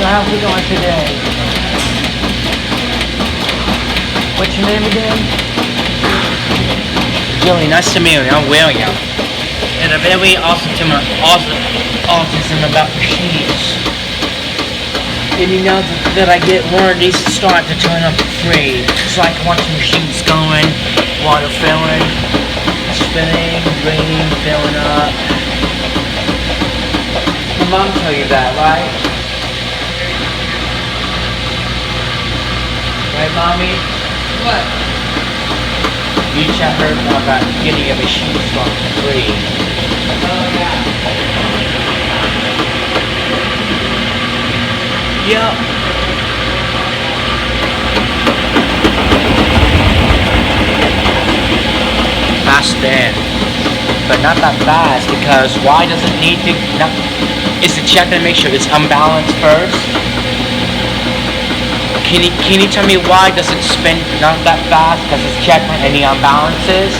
So how's it going today? What's your name again? Really nice to meet you. I'm William. And a very autism about machines. And you know that I get one of these to start to turn up free. So I can watch the machines going, water filling, spinning, draining, filling up. Your mom told you that, right? Right, Mommy? What? You chat her about getting a machine start free. Oh, yeah. Yep. Fast then. But not that fast, because why does it need to is to check and make sure it's unbalanced first? Can you tell me why does it spin not that fast? Does it check for any unbalances?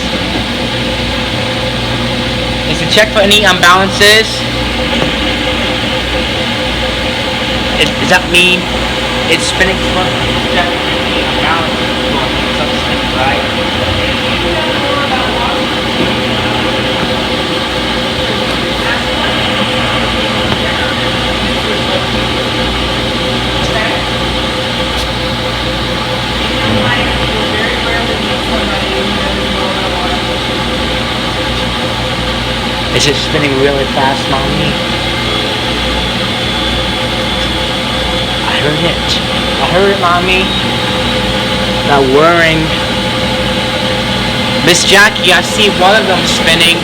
Is it check for any unbalances? Does that mean it's spinning for check for any unbalances? Right? Is it spinning really fast, Mommy? I heard it, Mommy. That whirring. Miss Jackie, I see one of them spinning.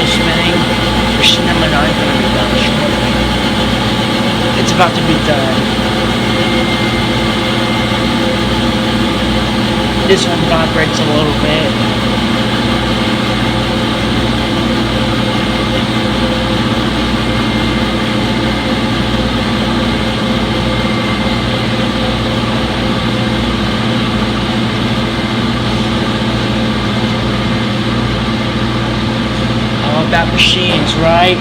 spinning. Machine number 9 is gonna be done shortly. It's about to be done. This one vibrates a little bit. All about machines, right?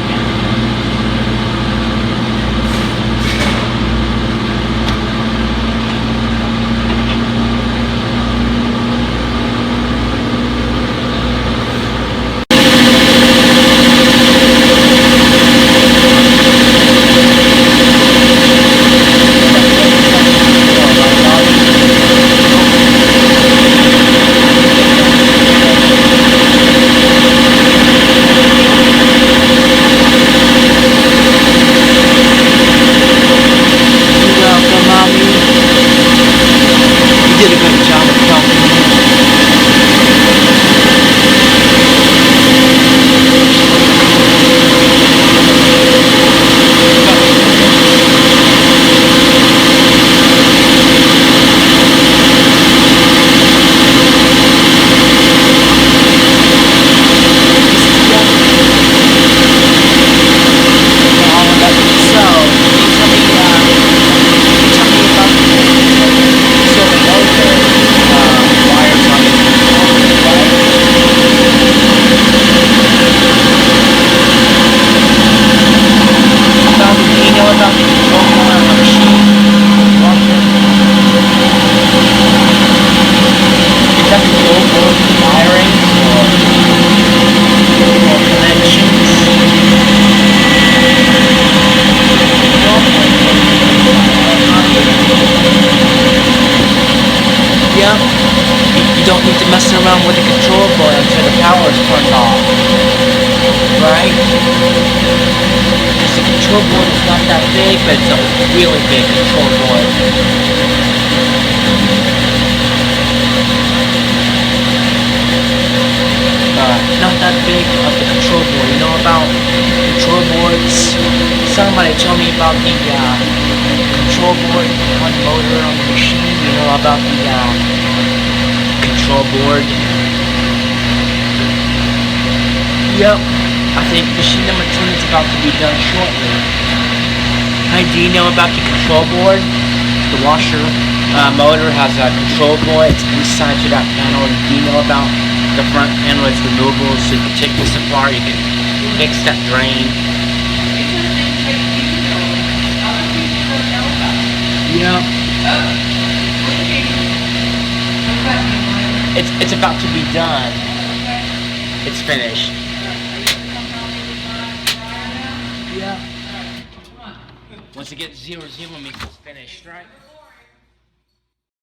Did a good job of helping me. You don't need to mess around with the control board until the power is turned off. Right? Because the control board is not that big, but it's a really big control board. Not that big of the control board. You know about control boards? Somebody told me about the control board on the motor on the machine. You know about the control board? Yep. I think machine number 10 is about to be done shortly. Hey, do you know about the control board? The washer motor has a control board. It's inside to that panel. Do you know about the front panel? It's removable, so you can take this apart. You can fix that drain. Yeah. It's about to be done. It's finished. Yeah. Once it gets 0, 0 means it's finished, right?